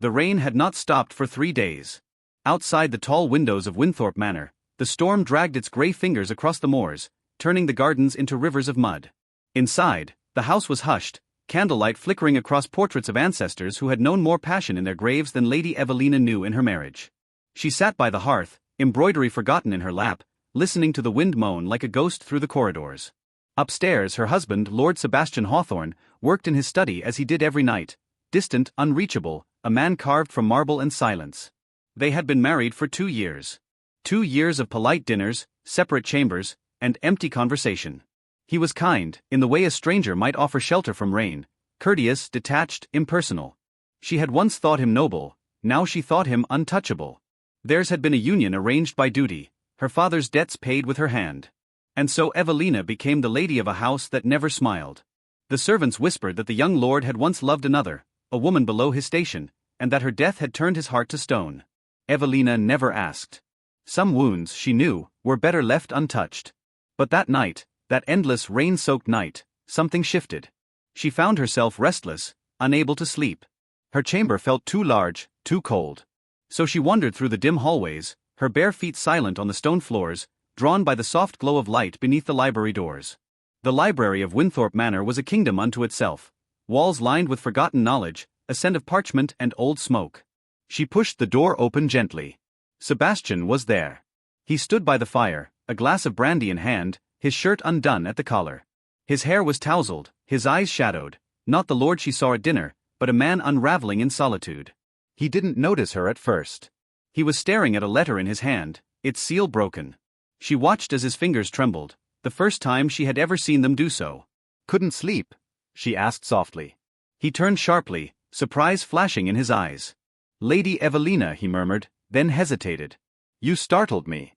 The rain had not stopped for 3 days. Outside the tall windows of Winthorpe Manor, the storm dragged its grey fingers across the moors, turning the gardens into rivers of mud. Inside, the house was hushed, candlelight flickering across portraits of ancestors who had known more passion in their graves than Lady Evelina knew in her marriage. She sat by the hearth, embroidery forgotten in her lap, listening to the wind moan like a ghost through the corridors. Upstairs, her husband, Lord Sebastian Hawthorne, worked in his study as he did every night, distant, unreachable, a man carved from marble and silence. They had been married for 2 years. 2 years of polite dinners, separate chambers, and empty conversation. He was kind, in the way a stranger might offer shelter from rain, courteous, detached, impersonal. She had once thought him noble, now she thought him untouchable. Theirs had been a union arranged by duty, her father's debts paid with her hand. And so Evelina became the lady of a house that never smiled. The servants whispered that the young lord had once loved another, a woman below his station, and that her death had turned his heart to stone. Evelina never asked. Some wounds, she knew, were better left untouched. But that night, that endless rain-soaked night, something shifted. She found herself restless, unable to sleep. Her chamber felt too large, too cold. So she wandered through the dim hallways, her bare feet silent on the stone floors, drawn by the soft glow of light beneath the library doors. The library of Winthorpe Manor was a kingdom unto itself. Walls lined with forgotten knowledge, a scent of parchment and old smoke. She pushed the door open gently. Sebastian was there. He stood by the fire, a glass of brandy in hand, his shirt undone at the collar. His hair was tousled, his eyes shadowed, not the lord she saw at dinner, but a man unraveling in solitude. He didn't notice her at first. He was staring at a letter in his hand, its seal broken. She watched as his fingers trembled, the first time she had ever seen them do so. "Couldn't sleep?" she asked softly. He turned sharply, surprise flashing in his eyes. "Lady Evelina," he murmured, then hesitated. "You startled me."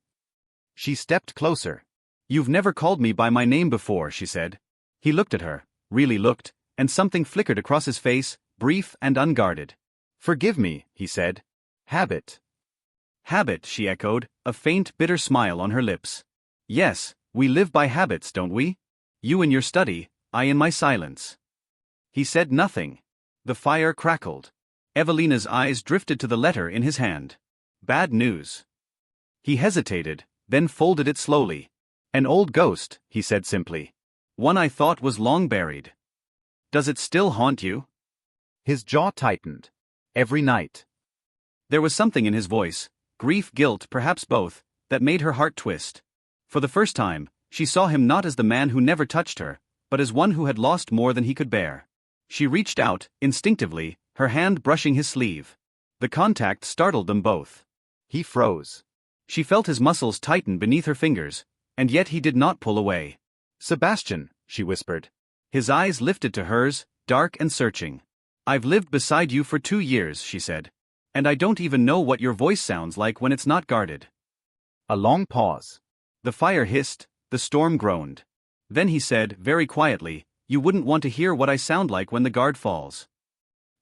She stepped closer. "You've never called me by my name before," she said. He looked at her, really looked, and something flickered across his face, brief and unguarded. "Forgive me," he said. "Habit." "Habit," she echoed, a faint, bitter smile on her lips. "Yes, we live by habits, don't we? You in your study, I in my silence." He said nothing. The fire crackled. Evelina's eyes drifted to the letter in his hand. "Bad news." He hesitated, then folded it slowly. "An old ghost," he said simply. "One I thought was long buried. Does it still haunt you?" His jaw tightened. "Every night." There was something in his voice, grief, guilt, perhaps both, that made her heart twist. For the first time, she saw him not as the man who never touched her, but as one who had lost more than he could bear. She reached out, instinctively, her hand brushing his sleeve. The contact startled them both. He froze. She felt his muscles tighten beneath her fingers, and yet he did not pull away. "Sebastian," she whispered. His eyes lifted to hers, dark and searching. "I've lived beside you for 2 years," she said. "And I don't even know what your voice sounds like when it's not guarded." A long pause. The fire hissed, the storm groaned. Then he said, very quietly, "You wouldn't want to hear what I sound like when the guard falls."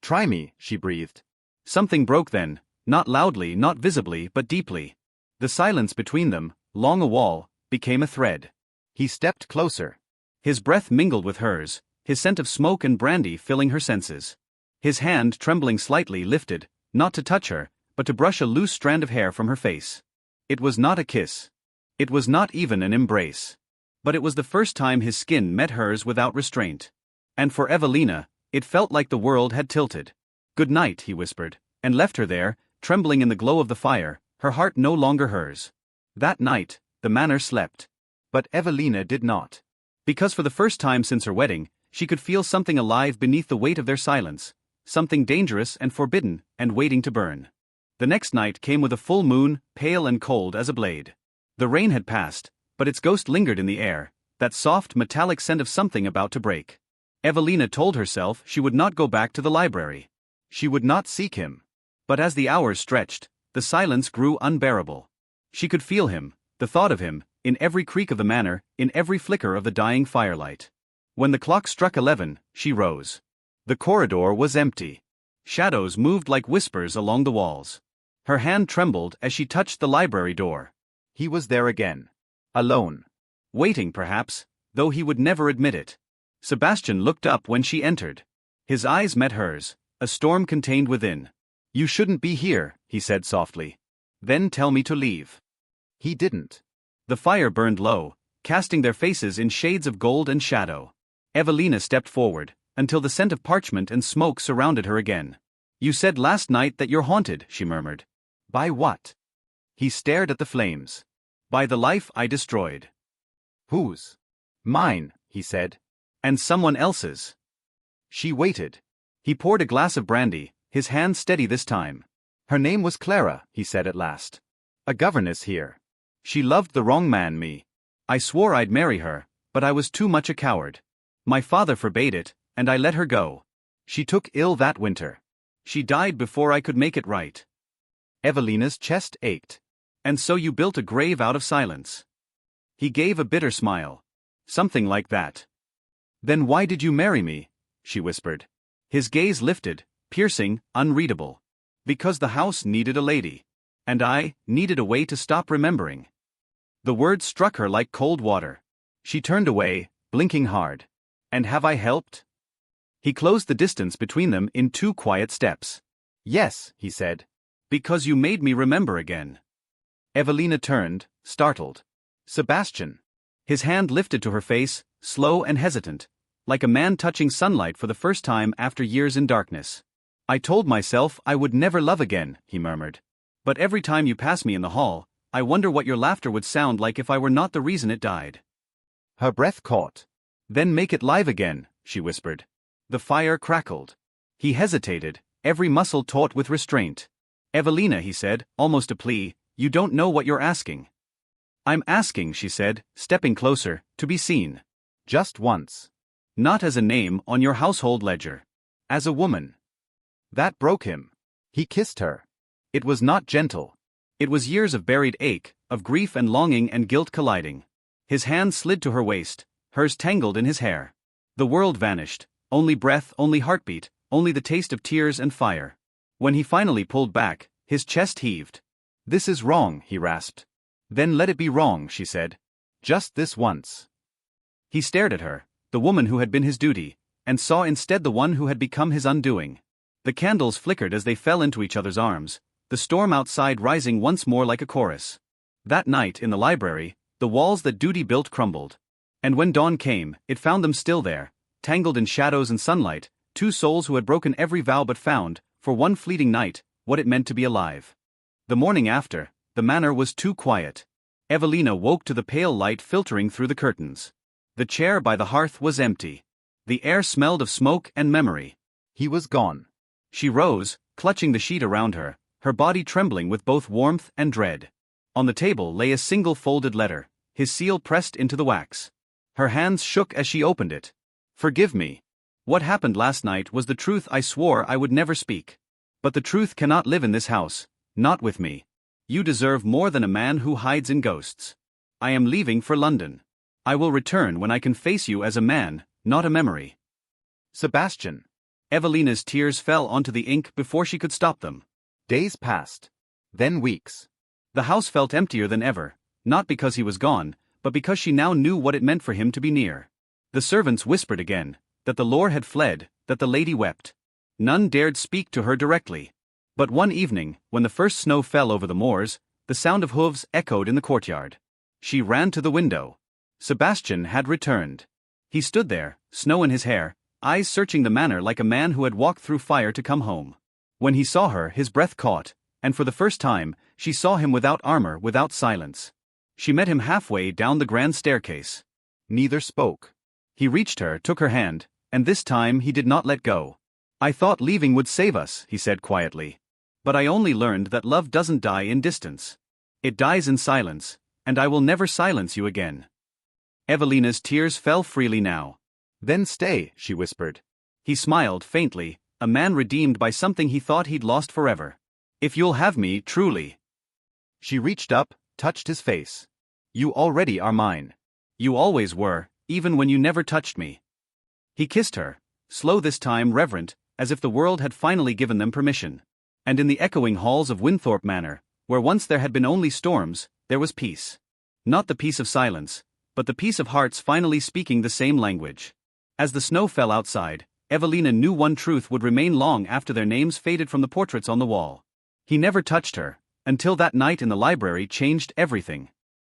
"Try me," she breathed. Something broke then, not loudly, not visibly, but deeply. The silence between them, long a wall, became a thread. He stepped closer. His breath mingled with hers, his scent of smoke and brandy filling her senses. His hand, trembling slightly, lifted, not to touch her, but to brush a loose strand of hair from her face. It was not a kiss. It was not even an embrace. But it was the first time his skin met hers without restraint. And for Evelina, it felt like the world had tilted. "Good night," he whispered, and left her there, trembling in the glow of the fire, her heart no longer hers. That night, the manor slept. But Evelina did not. Because for the first time since her wedding, she could feel something alive beneath the weight of their silence, something dangerous and forbidden, and waiting to burn. The next night came with a full moon, pale and cold as a blade. The rain had passed, but its ghost lingered in the air, that soft metallic scent of something about to break. Evelina told herself she would not go back to the library. She would not seek him. But as the hours stretched, the silence grew unbearable. She could feel him, the thought of him, in every creak of the manor, in every flicker of the dying firelight. When the clock struck 11, she rose. The corridor was empty. Shadows moved like whispers along the walls. Her hand trembled as she touched the library door. He was there again. Alone. Waiting perhaps, though he would never admit it. Sebastian looked up when she entered. His eyes met hers, a storm contained within. You shouldn't be here, he said softly. Then tell me to leave. He didn't. The fire burned low, casting their faces in shades of gold and shadow. Evelina stepped forward, until the scent of parchment and smoke surrounded her again. You said last night that you're haunted, she murmured. By what? He stared at the flames. By the life I destroyed. Whose? Mine, he said. And someone else's. She waited. He poured a glass of brandy, his hand steady this time. Her name was Clara, he said at last. A governess here. She loved the wrong man, me. I swore I'd marry her, but I was too much a coward. My father forbade it, and I let her go. She took ill that winter. She died before I could make it right. Evelina's chest ached. And so you built a grave out of silence. He gave a bitter smile. Something like that. Then why did you marry me? She whispered. His gaze lifted, piercing, unreadable. Because the house needed a lady. And I needed a way to stop remembering. The words struck her like cold water. She turned away, blinking hard. And have I helped? He closed the distance between them in 2 quiet steps. Yes, he said. Because you made me remember again. Evelina turned, startled. Sebastian. His hand lifted to her face, slow and hesitant, like a man touching sunlight for the first time after years in darkness. I told myself I would never love again, he murmured. But every time you pass me in the hall, I wonder what your laughter would sound like if I were not the reason it died. Her breath caught. Then make it live again, she whispered. The fire crackled. He hesitated, every muscle taut with restraint. Evelina, he said, almost a plea, you don't know what you're asking. I'm asking, she said, stepping closer, to be seen. Just once. Not as a name on your household ledger. As a woman. That broke him. He kissed her. It was not gentle. It was years of buried ache, of grief and longing and guilt colliding. His hand slid to her waist, hers tangled in his hair. The world vanished, only breath, only heartbeat, only the taste of tears and fire. When he finally pulled back, his chest heaved. This is wrong, he rasped. Then let it be wrong, she said. Just this once. He stared at her, the woman who had been his duty, and saw instead the one who had become his undoing. The candles flickered as they fell into each other's arms, the storm outside rising once more like a chorus. That night in the library, the walls that duty built crumbled. And when dawn came, it found them still there, tangled in shadows and sunlight, 2 souls who had broken every vow but found, for one fleeting night, what it meant to be alive. The morning after, the manor was too quiet. Evelina woke to the pale light filtering through the curtains. The chair by the hearth was empty. The air smelled of smoke and memory. He was gone. She rose, clutching the sheet around her, her body trembling with both warmth and dread. On the table lay a single folded letter, his seal pressed into the wax. Her hands shook as she opened it. Forgive me. What happened last night was the truth I swore I would never speak. But the truth cannot live in this house, not with me. You deserve more than a man who hides in ghosts. I am leaving for London. I will return when I can face you as a man, not a memory. Sebastian. Evelina's tears fell onto the ink before she could stop them. Days passed. Then weeks. The house felt emptier than ever, not because he was gone, but because she now knew what it meant for him to be near. The servants whispered again, that the lord had fled, that the lady wept. None dared speak to her directly. But one evening, when the first snow fell over the moors, the sound of hooves echoed in the courtyard. She ran to the window. Sebastian had returned. He stood there, snow in his hair, eyes searching the manor like a man who had walked through fire to come home. When he saw her, his breath caught, and for the first time, she saw him without armor, without silence. She met him halfway down the grand staircase. Neither spoke. He reached her, took her hand, and this time he did not let go. I thought leaving would save us, he said quietly. But I only learned that love doesn't die in distance. It dies in silence, and I will never silence you again. Evelina's tears fell freely now. Then stay, she whispered. He smiled faintly, a man redeemed by something he thought he'd lost forever. If you'll have me, truly. She reached up, touched his face. You already are mine. You always were, even when you never touched me. He kissed her, slow this time, reverent, as if the world had finally given them permission. And in the echoing halls of Winthorpe Manor, where once there had been only storms, there was peace. Not the peace of silence, but the peace of hearts finally speaking the same language. As the snow fell outside, Evelina knew one truth would remain long after their names faded from the portraits on the wall. He never touched her, until that night in the library changed everything.